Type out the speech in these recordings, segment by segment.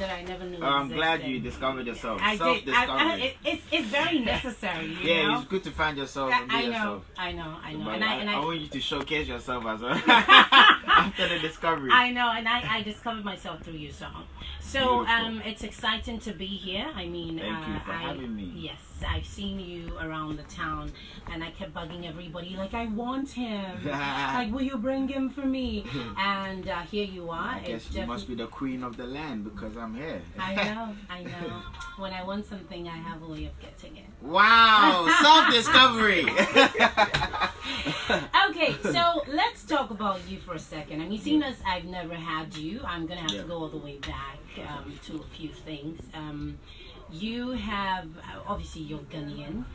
that I never knew I'm existed. glad you discovered yourself. I did. Self-discovery. It's very necessary. You know? It's good to find yourself and be yourself. I know. But I want you to showcase yourself as well after the discovery. I know, and I discovered myself through your song. So Beautiful. it's exciting to be here. I mean, Thank you for having me. Yes, I've seen you around the town, and I kept bugging everybody like, I want him. Like, will you bring him for me? And here you are. I guess you must be the queen of the land because I'm here. I know. When I want something, I have a way of getting it. Wow, self-discovery. Okay, so let's talk about you for a second. I mean, seeing as I've never had you, I'm gonna have to go all the way back to a few things. You have, obviously you're Ghanaian,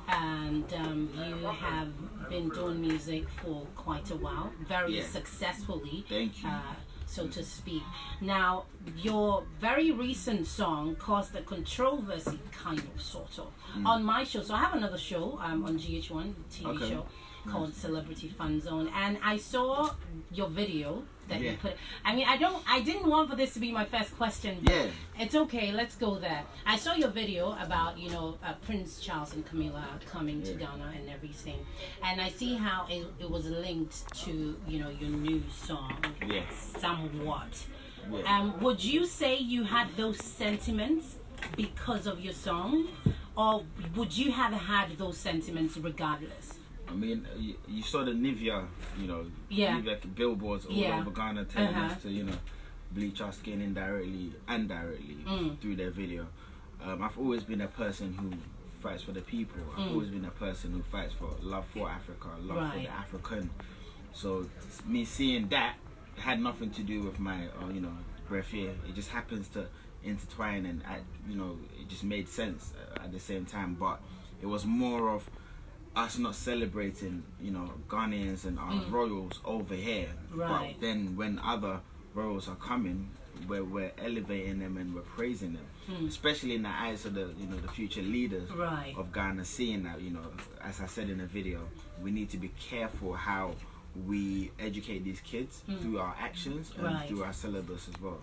and you have been doing music for quite a while, very successfully. Thank you. So to speak. Now, your very recent song caused a controversy, kind of, sort of, on my show. So I have another show on GH1, TV show, called Celebrity Fun Zone, and I saw your video that you put. I mean, I didn't want for this to be my first question, but it's okay, let's go there. I saw your video about, you know, Prince Charles and Camilla coming to Ghana and everything, and I see how it was linked to, you know, your new song, somewhat. Would you say you had those sentiments because of your song, or would you have had those sentiments regardless? I mean, you saw the Nivea, you know, Nivea billboards all over Ghana telling us to, you know, bleach our skin indirectly and directly through their video. I've always been a person who fights for the people. I've always been a person who fights for love for Africa, love for the African. So me seeing that had nothing to do with my, you know, breathier. It just happens to intertwine, and you know, it just made sense at the same time. But it was more of us not celebrating, you know, Ghanaians and our royals over here. But then when other royals are coming, we're elevating them and we're praising them, especially in the eyes of the, you know, the future leaders of Ghana, seeing that, you know, as I said in the video, we need to be careful how we educate these kids through our actions and through our syllabus as well.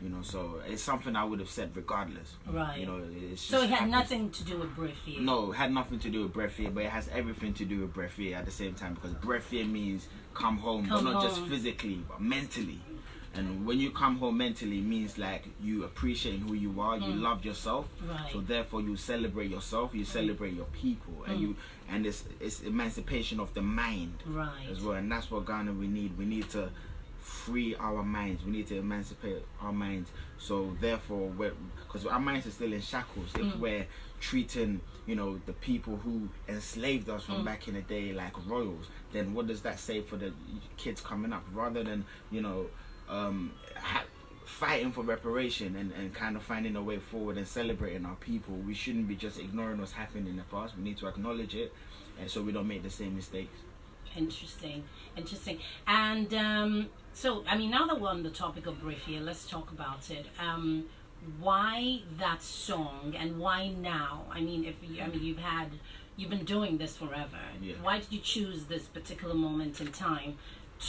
You know, so it's something I would have said regardless. You know, it's just, so it had nothing to do with breathier. No, it had nothing to do with breathier, but it has everything to do with breathier at the same time, because breathier means come home, but not just physically, but mentally. And when you come home mentally, it means like you appreciate who you are, you love yourself, so therefore you celebrate yourself, you celebrate your people, and it's emancipation of the mind as well. And that's what Ghana we need to free our minds, we need to emancipate our minds. So therefore, because our minds are still in shackles, if we're treating, you know, the people who enslaved us from back in the day like royals, then what does that say for the kids coming up? Rather than, you know, fighting for reparation and kind of finding a way forward and celebrating our people, we shouldn't be just ignoring what's happened in the past. We need to acknowledge it, and so we don't make the same mistakes. Interesting. And so, I mean, now that we're on the topic of breathier, let's talk about it. Why that song, and why now? I mean, you've been doing this forever. Why did you choose this particular moment in time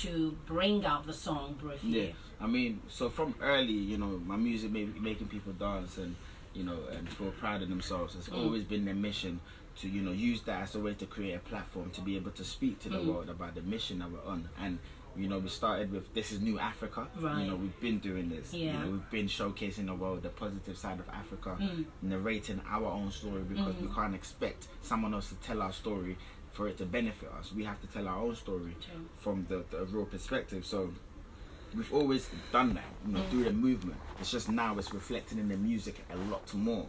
to bring out the song breathier? I mean, so from early, you know, my music making people dance and, you know, and feel proud of themselves. It's always been their mission to, you know, use that as a way to create a platform to be able to speak to the world about the mission that we're on. And, you know, we started with This Is New Africa. You know, we've been doing this. You know, we've been showcasing the world, the positive side of Africa, narrating our own story, because we can't expect someone else to tell our story for it to benefit us. We have to tell our own story from the real perspective. So we've always done that, you know, through the movement. It's just now it's reflected in the music a lot more.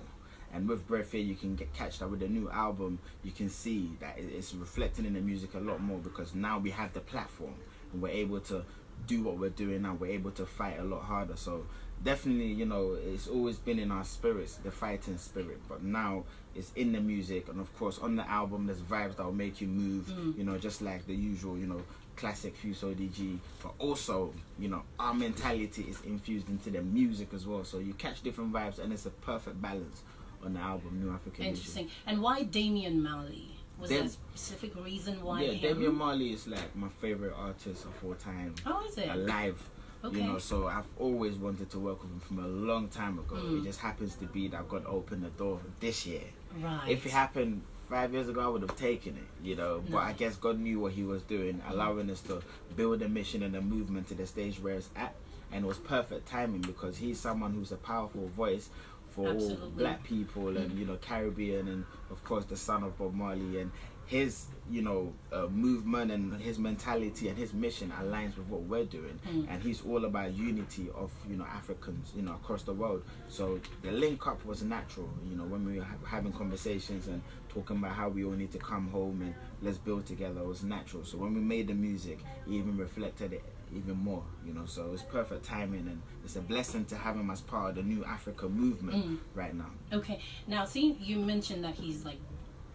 And with Breathier, you can catch that with the new album. You can see that it's reflecting in the music a lot more, because now we have the platform and we're able to do what we're doing now. We're able to fight a lot harder. So definitely, you know, it's always been in our spirits, the fighting spirit, but now it's in the music. And of course, on the album, there's vibes that will make you move, you know, just like the usual, you know, classic Fuse ODG, but also, you know, our mentality is infused into the music as well. So you catch different vibes, and it's a perfect balance on the album, New African Interesting. Vision. And why Damian Marley? Was there a specific reason why? Yeah, Damian Marley is like my favorite artist of all time. Oh, is it? Alive. Okay. You know, so I've always wanted to work with him from a long time ago. It just happens to be that God opened the door this year. Right. If it happened 5 years ago, I would have taken it, you know. But I guess God knew what he was doing, allowing us to build a mission and a movement to the stage where it's at. And it was perfect timing because he's someone who's a powerful voice for all black people and, you know, Caribbean, and of course the son of Bob Marley, and his, you know, movement and his mentality and his mission aligns with what we're doing. And he's all about unity of, you know, Africans, you know, across the world. So the link up was natural, you know, when we were having conversations and talking about how we all need to come home and let's build together. It was natural. So when we made the music, he even reflected it even more, you know. So it was perfect timing, and it's a blessing to have him as part of the New Africa movement right now. Okay, now see, you mentioned that he's like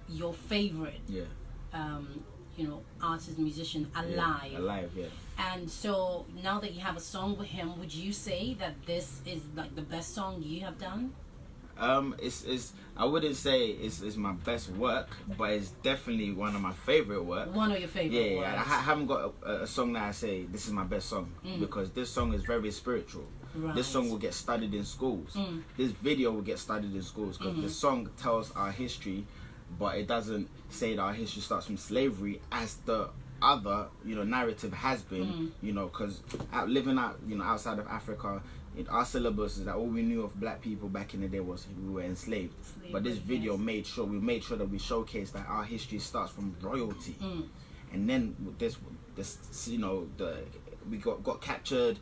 your favorite you know, artist, musician alive. Yeah. And so now that you have a song with him, would you say that this is like the best song you have done? It's I wouldn't say it's my best work, but it's definitely one of my favorite work. One of your favorite works. I haven't got a song that I say this is my best song, because this song is very spiritual. Right. This song will get studied in schools. This video will get studied in schools because the song tells our history, but it doesn't say that our history starts from slavery as the other, you know, narrative has been, you know, because living out, you know, outside of Africa, our syllabus is that all we knew of black people back in the day was we were enslaved. But this video made sure that we showcased that our history starts from royalty, and then this you know, we got captured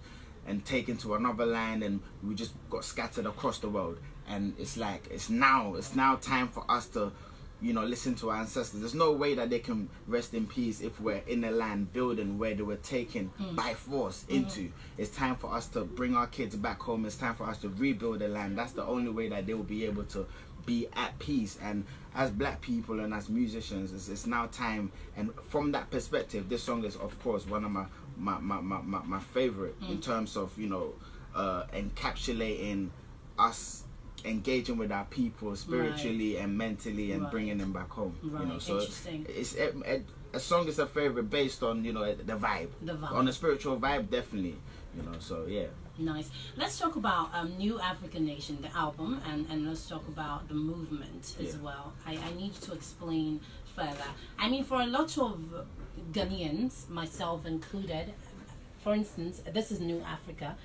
and taken to another land, and we just got scattered across the world. And it's like it's now time for us to, you know, listen to our ancestors. There's no way that they can rest in peace if we're in a land building where they were taken by force into. It's time for us to bring our kids back home. It's time for us to rebuild the land. That's the only way that they will be able to be at peace. And as black people and as musicians, it's now time. And from that perspective, this song is of course one of my favorite in terms of, you know, encapsulating us engaging with our people spiritually and mentally and bringing them back home. You know, so it's a song is a favorite based on, you know, the vibe. On a spiritual vibe, definitely. You know, so yeah. Nice. Let's talk about New African Nation, the album, and let's talk about the movement as well. I need you to explain further. I mean, for a lot of Ghanaians, myself included, for instance, this is New Africa.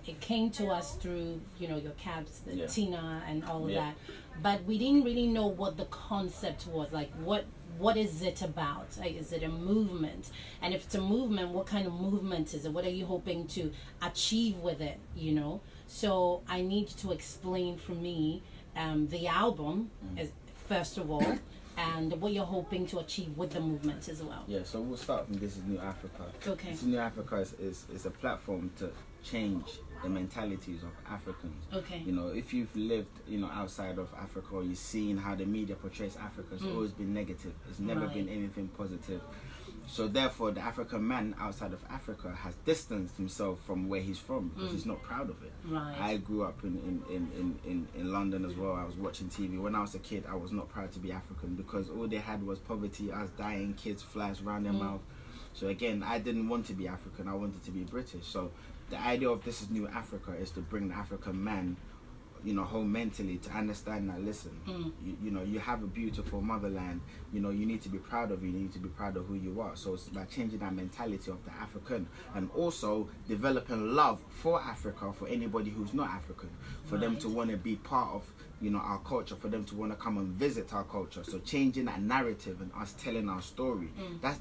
It came to us through, you know, your cabs, Tina and all of that, but we didn't really know what the concept was. Like, what is it about? Like, is it a movement? And if it's a movement, what kind of movement is it? What are you hoping to achieve with it, you know? So I need you to explain for me the album, first of all, and what you're hoping to achieve with the movement as well. Yeah, so we'll start from This Is New Africa. Okay. This Is New Africa is a platform to change the mentalities of Africans. Okay. You know, if you've lived, you know, outside of Africa, or you've seen how the media portrays Africa, it's always been negative. It's never been anything positive. So therefore, the African man outside of Africa has distanced himself from where he's from because he's not proud of it. Right. I grew up in London as well. I was watching TV. When I was a kid, I was not proud to be African because all they had was poverty, us dying, kids flies around their mouth. So again, I didn't want to be African. I wanted to be British. So the idea of This Is New Africa is to bring the African man, you know, home mentally, to understand that, listen, you know, you have a beautiful motherland, you know, you need to be proud of it, you need to be proud of who you are. So it's about changing that mentality of the African, and also developing love for Africa, for anybody who's not African, for them to want to be part of, you know, our culture, for them to want to come and visit our culture. So changing that narrative and us telling our story,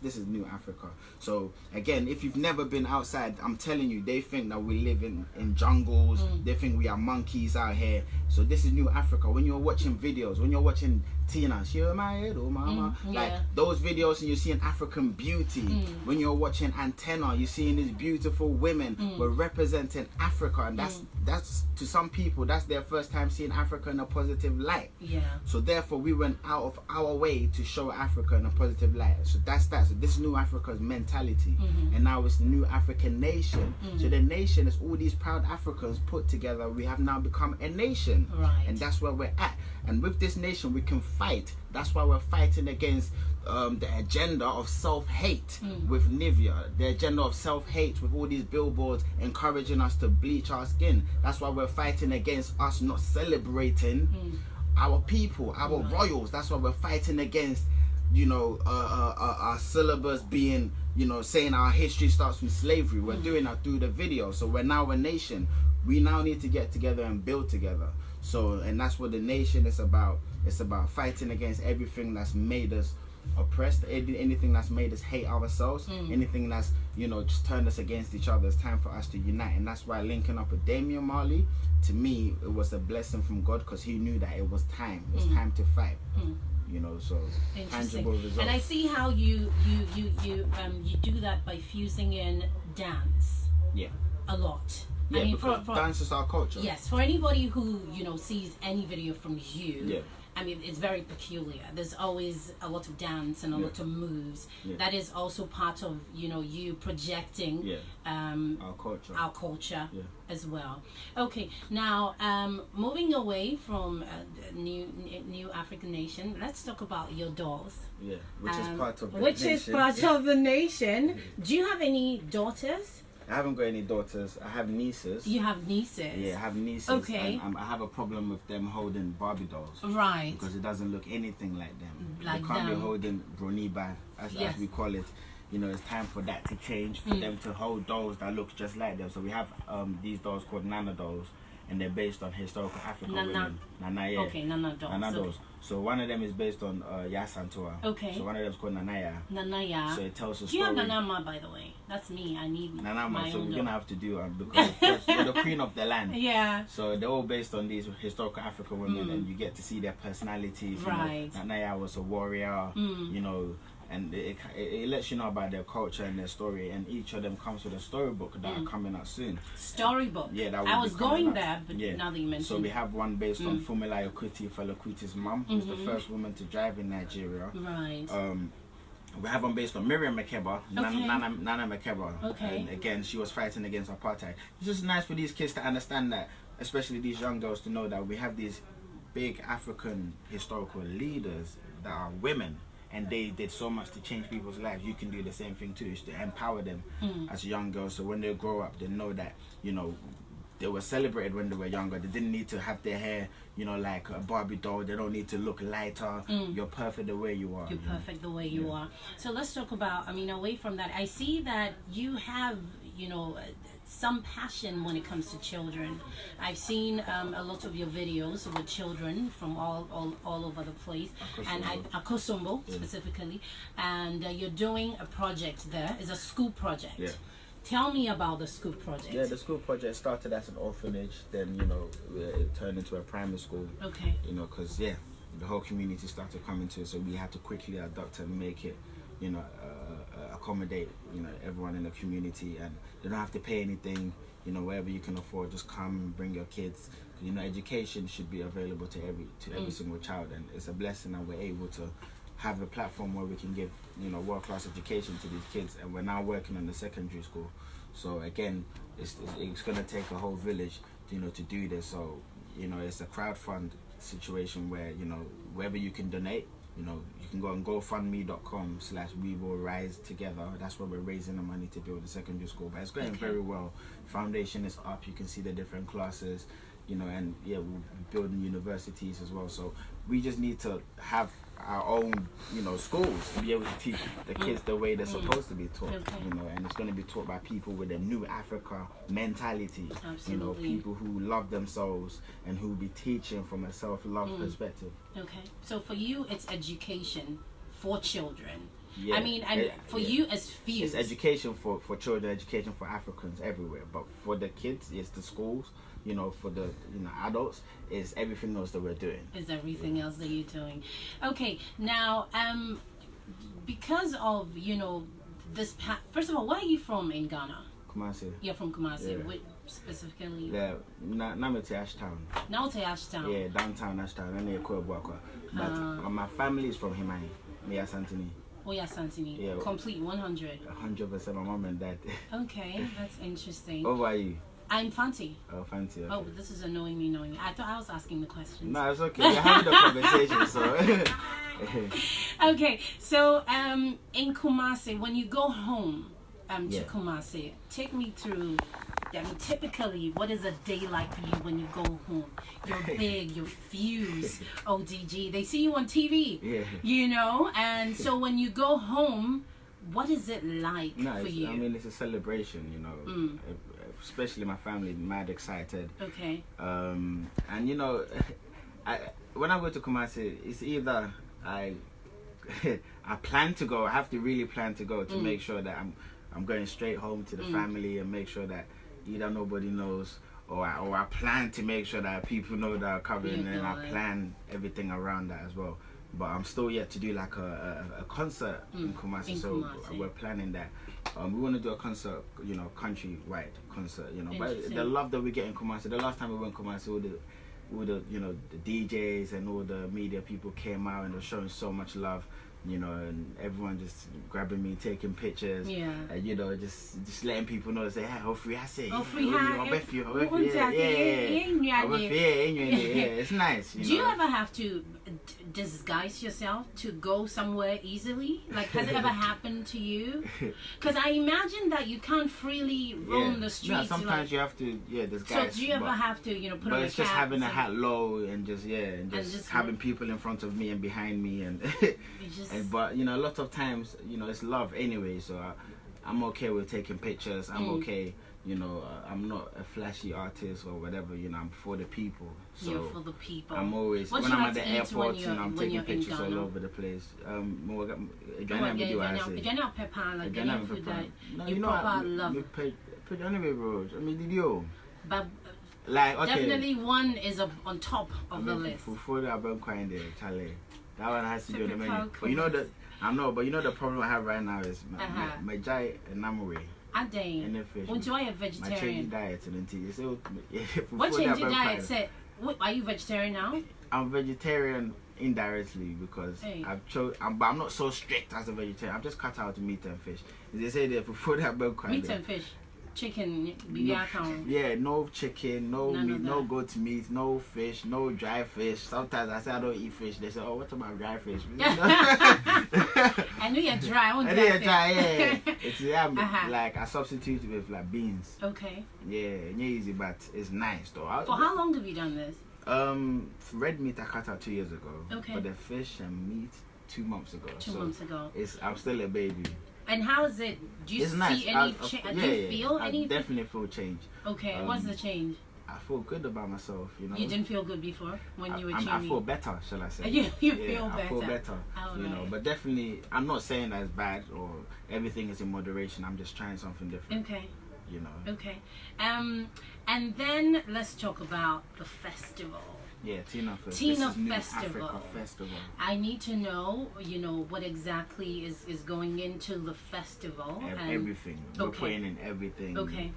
This Is New Africa. So again, if you've never been outside, I'm telling you, they think that we live in jungles, they think we are monkeys out here. So this is New Africa. When you're watching videos, when you're watching Tina, she my head, oh mama, like those videos, and you're seeing African beauty. When you're watching Antenna, you're seeing these beautiful women. We're representing Africa, and that's to some people, that's their first time seeing Africa in a positive light. So therefore, we went out of our way to show Africa in a positive light. So that's that. So this is New Africa's mentality, and now it's the New African Nation. So the nation is all these proud Africans put together. We have now become a nation, and that's where we're at. And with this nation, we can fight. That's why we're fighting against the agenda of self-hate with Nivea, the agenda of self-hate with all these billboards encouraging us to bleach our skin. That's why we're fighting against us not celebrating our people, our royals. That's why we're fighting against, you know, our syllabus being, you know, saying our history starts from slavery. We're doing that through the video. So we're now a nation. We now need to get together and build together. So, and that's what the nation is about. It's about fighting against everything that's made us oppressed, anything that's made us hate ourselves, anything that's, you know, just turned us against each other. It's time for us to unite. And that's why linking up with Damian Marley, to me, it was a blessing from God, because he knew that it was time. It's time to fight. You know, so tangible results. And I see how you do that by fusing in dance. Yeah. A lot. Yeah, I mean, because dance is our culture. Yes, for anybody who, you know, sees any video from you, yeah. I mean, it's very peculiar. There's always a lot of dance and a lot of moves. Yeah. That is also part of, you know, you projecting our culture as well. Okay, now moving away from new African nation, let's talk about your dolls. Yeah, which is part of the which nation. is part of the nation. Do you have any daughters? I haven't got any daughters. I have nieces. You have nieces? Yeah, I have nieces. Okay. And I have a problem with them holding Barbie dolls. Right. Because it doesn't look anything like them. Like they can't them. be holding Broniba, as we call it. You know, it's time for that to change, for them to hold dolls that look just like them. So we have these dolls called Nana dolls, and they're based on historical African women. Nana, yeah. Okay, Nana dolls. Nana dolls. So one of them is based on Yasantua. Okay. So one of them is called Nanaya. Nanaya. So it tells a story. Do you have Nanama, by the way? That's me. I need Nanama. So own we're gonna have to do because you're the queen of the land. Yeah. So they're all based on these historical African women, and you get to see their personalities. Right. You know, Nanaya was a warrior. You know. And it lets you know about their culture and their story, and each of them comes with a storybook that are coming out soon. Storybook? Yeah, that I was going there, but now that you mentioned so we have one based on Fumila Kuti, Fela Kuti's mum, who's the first woman to drive in Nigeria. Right. We have one based on Miriam Makeba, Nana Makeba. Okay. And again, she was fighting against apartheid. It's just nice for these kids to understand that, especially these young girls, to know that we have these big African historical leaders that are women. And they did so much to change people's lives. You can do the same thing too, is to empower them as young girls. So when they grow up, they know that, you know, they were celebrated when they were younger. They didn't need to have their hair, you know, like a Barbie doll. They don't need to look lighter. You're perfect the way you are. You're perfect the way you are. So let's talk about, I mean, away from that, I see that you have, you know, some passion when it comes to children. I've seen a lot of your videos with children from all over the place, and Akosombo specifically, and you're doing a project there. It's a school project. Yeah. Tell me about the school project. Yeah, the school project started as an orphanage, then, you know, it turned into a primary school. Okay. You know, because, the whole community started coming to it, so we had to quickly adapt and make it, you know, accommodate, you know, everyone in the community, and they don't have to pay anything, you know, wherever you can afford, just come, bring your kids. You know, education should be available to every single child, and it's a blessing that we're able to have a platform where we can give, you know, world-class education to these kids. And we're now working on the secondary school. So again, it's going to take a whole village, you know, to do this. So, you know, it's a crowdfund situation where, you know, wherever you can donate, you know, you can go on gofundme.com/we will rise together. That's where we're raising the money to build the secondary school. But it's going very well. Foundation is up. You can see the different classes, you know, and we're building universities as well. So we just need to have our own, you know, schools to be able to teach the kids the way they're supposed to be taught. You know, and it's going to be taught by people with a new Africa mentality. Absolutely. You know, people who love themselves and who will be teaching from a self-love perspective. Okay, so for you, it's education for children. Yeah. I mean, for you as Fuse, it's education for children, education for Africans everywhere. But for the kids, it's the schools. You know, for the adults, is everything else that we're doing. Is everything else that you're doing. Okay, now because of, you know, this first of all, where are you from in Ghana? Kumasi. You're from Kumasi. Yeah. Which specifically? Yeah, Namete Ashtown. Namete Ashtown. Yeah, downtown Ashtown. And but my family is from Himai, Mia Santini. Oh yeah, Santini. Yeah. Complete 100. 100%, my mom and dad. Okay, that's interesting. How about you? I'm Fancy. Oh, Fancy. Okay. Oh, this is annoying me knowing. I thought I was asking the questions. No, it's okay. We're having a conversation, so. Okay, so in Kumasi, when you go home to Kumasi, take me through. I mean, typically, what is a day like for you when you go home? You're big, you're fused, ODG. They see you on TV, you know? And so when you go home, what is it like for you? I mean, it's a celebration, you know. Especially my family, mad excited. Okay. And, you know, when I go to Kumasi, it's either I plan to go, I have to really plan to go to make sure that I'm going straight home to the family and make sure that either nobody knows or I plan to make sure that people know that I'm coming and I plan everything around that as well. But I'm still yet to do like a concert in Kumasi, so we're planning that. We want to do a concert, you know, countrywide concert, you know. But the love that we get in Kumasi, the last time we went to Kumasi, all the you know, the DJs and all the media people came out and they're showing so much love. You know, and everyone just grabbing me, taking pictures. Yeah. You know, just letting people know. Say, hey, hopefully I say. Hopefully it's nice. Do you ever have to disguise yourself to go somewhere easily? Like, has it ever happened to you? Because I imagine that you can't freely roam the streets. No, sometimes you have to, disguise. So do you ever have to, you know, put on a cap? But it's just having a hat low and just having people in front of me and behind me and. But you know, a lot of times, you know, it's love anyway. So I'm okay with taking pictures. I'm okay. You know, I'm not a flashy artist or whatever. You know, I'm for the people. So you're for the people. I'm always when I'm at the airport. You know, I'm taking pictures all over the place. No, you know, I love. But like, okay. Definitely one is on top of the list. That one has to be on the menu. But you know that but you know the problem I have right now is my giant namuri. And if you are a vegetarian. My change diet and what change your diet? Say, are you vegetarian now? I'm vegetarian indirectly because but I'm not so strict as a vegetarian. I've just cut out meat and fish. They say that before that meat and fish. Chicken, no chicken, no meat, no goat meat, no fish, no dry fish. Sometimes I say I don't eat fish. They say, oh, what about dry fish? I know you're dry. I know you're dry. It's like I substitute with like beans. Okay. Yeah, easy, but it's nice though. For how long have you done this? Red meat I cut out 2 years ago. Okay. But the fish and meat 2 months ago. 2 months ago. I'm still a baby. And how is it? Do you see any change? Do you feel anything? I definitely feel change. Okay, what's the change? I feel good about myself, you know. You didn't feel good before when you were changing? I feel better, shall I say. You feel better? I feel better, you know. But definitely, I'm not saying that it's bad or everything is in moderation. I'm just trying something different. Okay. You know. Okay. And then let's talk about the festival. Yeah, Tina Festival. I need to know, you know, what exactly is going into the festival. Everything. We're putting in everything. Okay.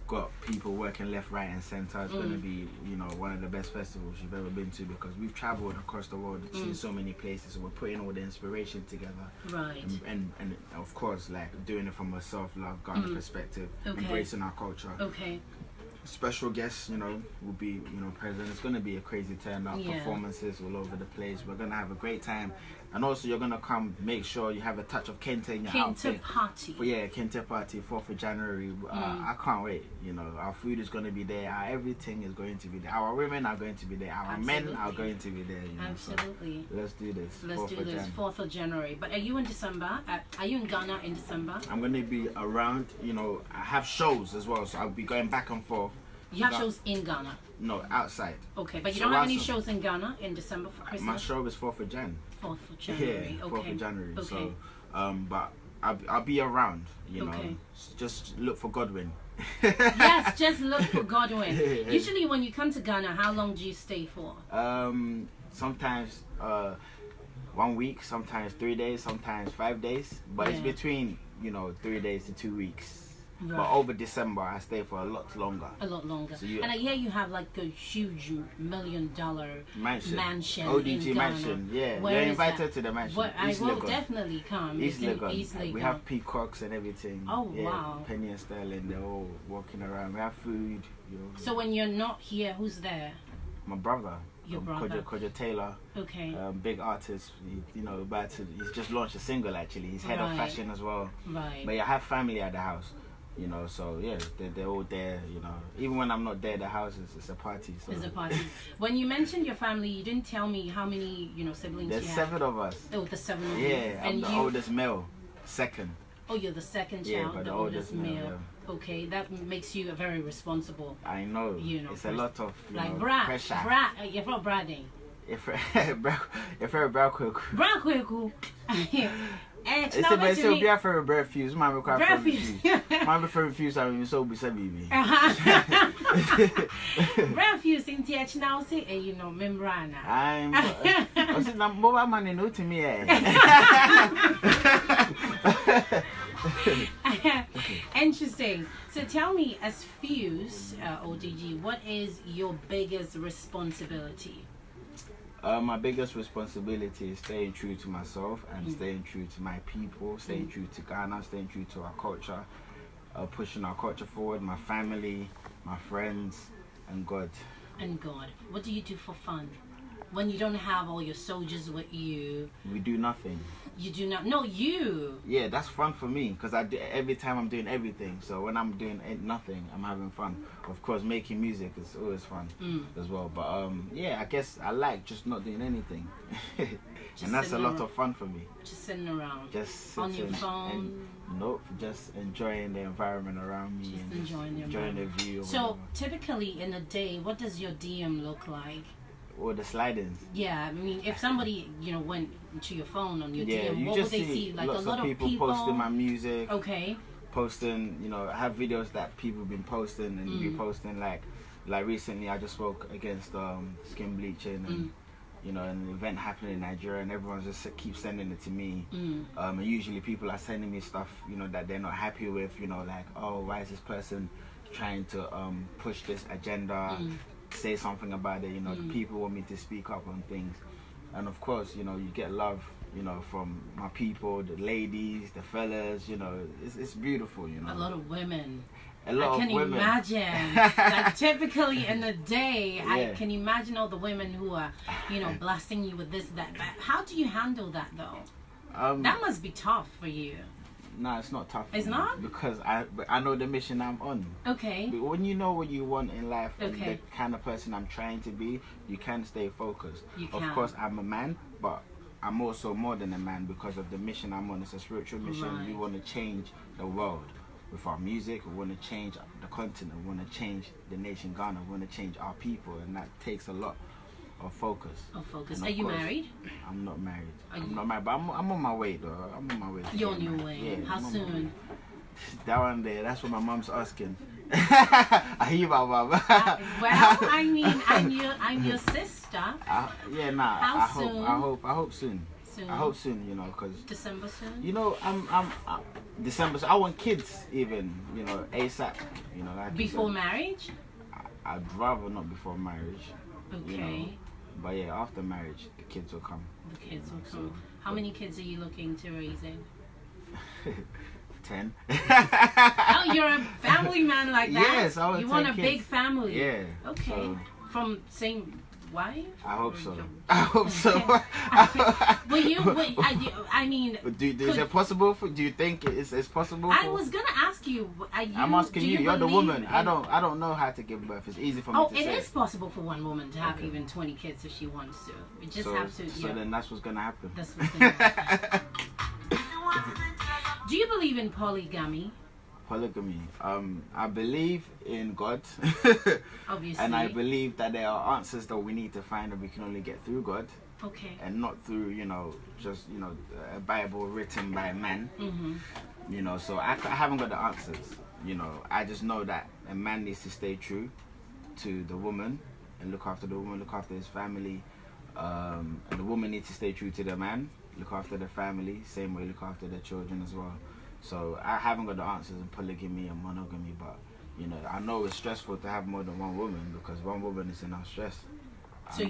Got people working left, right, and center. It's going to be, you know, one of the best festivals you've ever been to because we've traveled across the world, seen so many places. So we're putting all the inspiration together. Right. And of course, like doing it from a self-love Ghana perspective, embracing our culture. Okay. Special guests, you know, will be, you know, present. It's going to be a crazy turnout, performances all over the place. We're going to have a great time. And also, you're going to come, make sure you have a touch of Kente in your outfit. Party. Kente Party, 4th of January. I can't wait, you know. Our food is going to be there. Everything is going to be there. Our women are going to be there. Our men are going to be there. You know? Absolutely. So let's do this. Let's do this, 4th of January. But are you in December? Are you in Ghana in December? I'm going to be around, you know, I have shows as well. So I'll be going back and forth. You have shows in Ghana? No, outside. Okay, but you don't have any shows in Ghana in December for Christmas? My show is 4th of Jan. 4th of January, yeah, 4th of January. Okay. So, but I'll be around, you know. Just look for Godwin. Yes, just look for Godwin. Usually when you come to Ghana, how long do you stay for? Sometimes 1 week, sometimes 3 days, sometimes 5 days. But it's between, you know, 3 days to 2 weeks. Right. But over December, I stay for a lot longer. A lot longer. So you- and I hear you have like a huge $1 million mansion ODG in Ghana. mansion, yeah. Where You're is invited that? to the mansion. Well, I East will Legon. definitely come. East It's in Legon. East We Legon. have peacocks and everything. Oh, yeah, wow. Penny and Sterling, they're all walking around. We have food. You know. So when you're not here, who's there? My brother. Your brother. Kodjo Taylor. Okay. Big artist. He's just launched a single actually. He's head of Right. fashion as well. Right. But I have family at the house. So yeah, they're all there. Even when I'm not there, the house is a party. So. There's a party. When you mentioned your family, you didn't tell me how many siblings There's you have. 7 of us. Oh, the 7 of you. Yeah, I'm the oldest male, second. Oh, you're the second Yeah, child, but the the oldest oldest male. male, Okay, that makes you a very responsible. I know. It's a lot of pressure. You're from Brading. If you're Bra quick. Brakweku. It's about so be for refuse. Man, require Refuse. Man, before refuse, I mean, so be baby. Refuse in TH now say, membrana. I said, I'm mobile money no to me. Interesting. So tell me, as Fuse ODG, what is your biggest responsibility? My biggest responsibility is staying true to myself and staying true to my people, staying true to Ghana, staying true to our culture, pushing our culture forward, my family, my friends, and God. And God. What do you do for fun? When you don't have all your soldiers with you? We do nothing. You do not? No, you. Yeah, that's fun for me because every time I'm doing everything. So when I'm doing nothing, I'm having fun. Of course, making music is always fun as well. But yeah, I guess I like just not doing anything, and that's a lot of fun for me. Just sitting around. Just on your sitting phone. Nope, just enjoying the environment around me and enjoying the view. So typically in a day, what does your DM look like? Or the slidings. Yeah, I mean, if somebody went to your phone on your DM, you what just would they see? Like lots a lot of people posting my music. Okay. Posting, I have videos that people have been posting and be posting like recently I just spoke against skin bleaching and an event happening in Nigeria and everyone just keeps sending it to me. And usually people are sending me stuff that they're not happy with. Like, oh, why is this person trying to push this agenda? Say something about it. The people want me to speak up on things, and of course you get love from my people, the ladies, the fellas. It's beautiful. A lot of women. A lot I of women. Imagine. Like typically in the day, I can imagine all the women who are blasting you with this, that. How do you handle that though? That must be tough for you. No, it's not tough. It's not? Because I know the mission I'm on. Okay. But when you know what you want in life and Okay. the kind of person I'm trying to be, you can stay focused. You Of can. course, I'm a man, but I'm also more than a man because of the mission I'm on. It's a spiritual mission. Right. We want to change the world with our music. We want to change the continent. We want to change the nation Ghana. We want to change our people, and that takes a lot of focus. Are you married? I'm not married. I'm not married, but I'm on my way though. I'm on my way. You're on your way. Yeah, How I'm on my way. soon? That one there, that's what my mom's asking. I hear my mom. Well, I mean, I'm your sister. Yeah, nah. How soon? I hope soon. I hope soon, because December soon. I'm December. So I want kids, even, ASAP. Like Before marriage. I'd rather not before marriage. Okay. But yeah, after marriage, the kids will come. The kids will come. How many kids are you looking to raising? 10. Oh, you're a family man like that? Yes, I want You 10 want a kids. big family? Yeah. Okay. So, From same wife? I hope Or so. your- I hope so. I mean, Is it possible do you think it's possible? I was gonna ask you. I'm asking you. You're the believe woman. I don't know how to give birth. It's easy for me to say. It is possible for one woman to have even 20 kids if she wants to. You just have to. So then that's what's gonna happen. That's what's gonna happen. Do you believe in polygamy? Polygamy. I believe in God. Obviously. And I believe that there are answers that we need to find that we can only get through God. Okay. And not through, just, a Bible written by man. Mm-hmm. So I haven't got the answers. I just know that a man needs to stay true to the woman and look after the woman, look after his family. And the woman needs to stay true to the man, look after the family, same way look after their children as well. So I haven't got the answers in polygamy and monogamy, but you know, I know it's stressful to have more than one woman because one woman is enough stress. So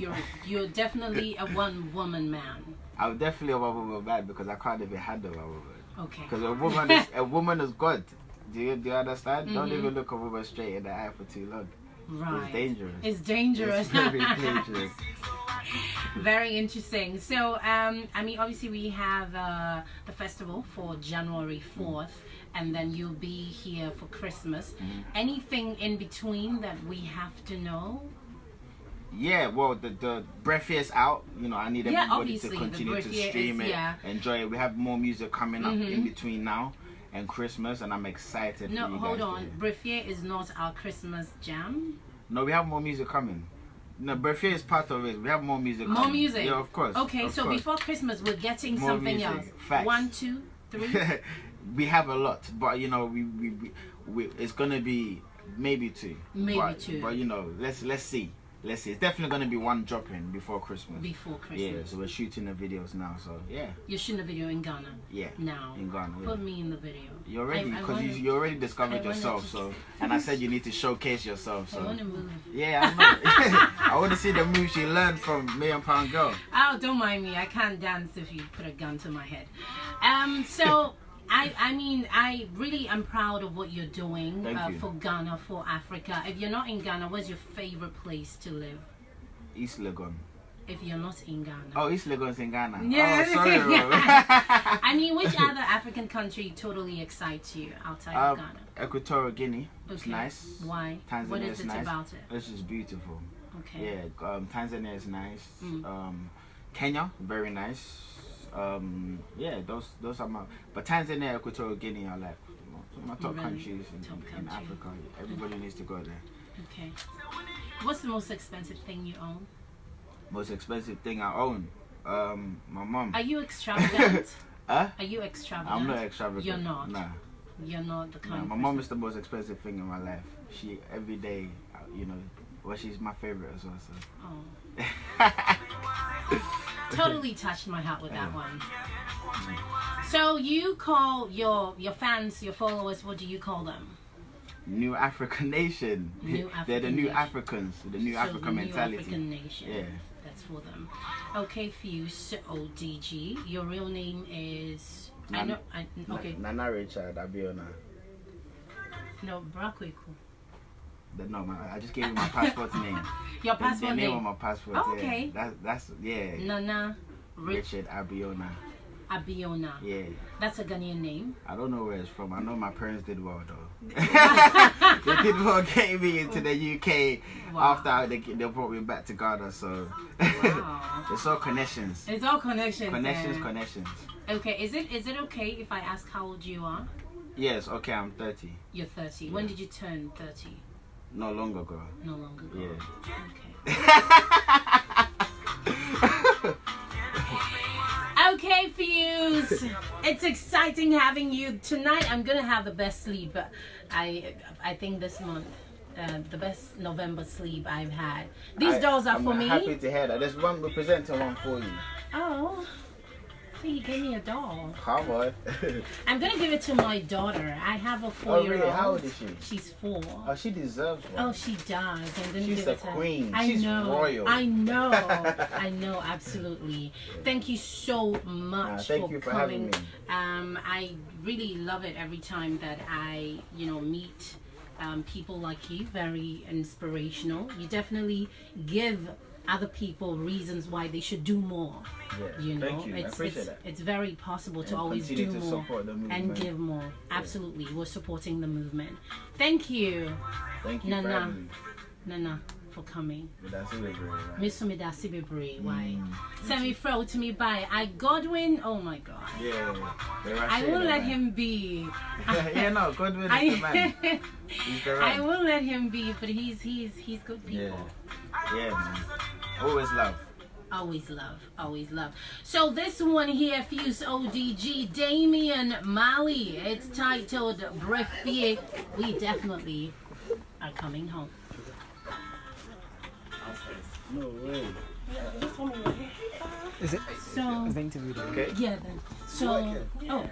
you're definitely a one woman man. I'm definitely a one woman man because I can't even handle a woman. Okay. Because a woman is God. Do you understand? Don't even look a woman straight in the eye for too long. Right. It's dangerous. It's dangerous. It's very dangerous. Very interesting. So, I mean, obviously we have the festival for January 4th, and then you'll be here for Christmas. Anything in between that we have to know? Yeah, well, the Breathier is out. You know, I need everybody to obviously, continue to stream it, enjoy it. We have more music coming up in between now and Christmas, and I'm excited. No, for you hold guys on. Breathier is not our Christmas jam. No, we have more music coming. No, Breathier is part of it. We have more music. More music. Yeah, of course. Okay, of so course. before Christmas, we're getting More something music. else. Facts. 1, 2, 3. We have a lot, but you know, we it's gonna be maybe 2. Maybe 2. But you know, let's see. Let's see. It's definitely gonna be one dropping before Christmas. Before Christmas. Yeah, so we're shooting the videos now. So yeah. You're shooting a video in Ghana. Yeah. Now. In Ghana. Yeah. Put me in the video. You already, because you already discovered yourself. So, and I said you need to showcase yourself. So. I want to move. Yeah, I know. I want to see the moves you learned from £1 Million Girl. Oh, don't mind me. I can't dance if you put a gun to my head. So. I mean, I really am proud of what you're doing for Ghana, for Africa. If you're not in Ghana, where's your favorite place to live? East Legon. If you're not in Ghana. Oh, East Legon's in Ghana. Yeah. Oh, sorry, bro. I mean, which other African country totally excites you outside of Ghana? Equatorial Guinea. It's nice. Why? Tanzania What is it nice. about it? It's just beautiful. Okay. Yeah, Tanzania is nice. Kenya, very nice. Yeah, those are my. But Tanzania, Equatorial Guinea are like my top countries in Africa. Everybody needs to go there. Okay. What's the most expensive thing you own? Most expensive thing I own? My mom. Are you extravagant? Huh? Are you extravagant? I'm not extravagant. You're not. Nah. You're not the kind. My mom is the most expensive thing in my life. She every day, you know, well, she's my favorite as well. So. Oh. Totally touched my heart with that one. So you call your fans, your followers, what do you call them? New African Nation. They're the new Africans, the new African mentality. New African Nation. Yeah. That's for them. Okay, Fuse ODG. Your real name is okay. Nana Richard Abiona. No, Brakweku. No, I just gave you my passport name. Your passport the name? name of my passport. Oh, okay. Yeah. That's yeah. Nana Richard Abiona. Abiona. Yeah. That's a Ghanaian name. I don't know where it's from. I know my parents did well though. They did well getting me into the UK. Wow. After they brought me back to Ghana. So Wow. it's all connections. It's all connections. Connections. Okay. Is it okay if I ask how old you are? Yes. Okay. I'm 30. You're 30. Yeah. When did you turn 30? No longer ago. No longer ago. Yeah. Okay. Okay, Fuse. It's exciting having you tonight. I'm gonna have the best sleep. I think this month, the best November sleep I've had. These dolls are for me. I'm happy to hear that. There's one. We're presenting one for you. Oh. He gave me a doll. Come on. I'm gonna give it to my daughter. I have a 4-year-old. Oh really? How old is she? She's 4. Oh, she deserves one. Oh, she does. I'm gonna She's give a it to her. queen. I She's know. royal. I know. I know. Absolutely. Thank you so much thank you for coming. having me. I really love it every time that I, meet people like you. Very inspirational. You definitely give other people reasons why they should do more. Yeah, thank you. I appreciate that. It's very possible to always do more and give more. Absolutely, we're supporting the movement. Thank you. Thank you, Nana, for coming. Miss Midasi Bebre, why? Send me throw to me by Godwin. Oh my God. Yeah. I will let him be. Yeah, no, Godwin is the man. He's the I will let him be, but he's good people. Yeah, man. Always love. Always love. Always love. So this one here, Fuse ODG, Damian Mali. It's titled Breathier. We definitely are coming home. No way. Is it? So, the interview? Okay. yeah then. So, oh.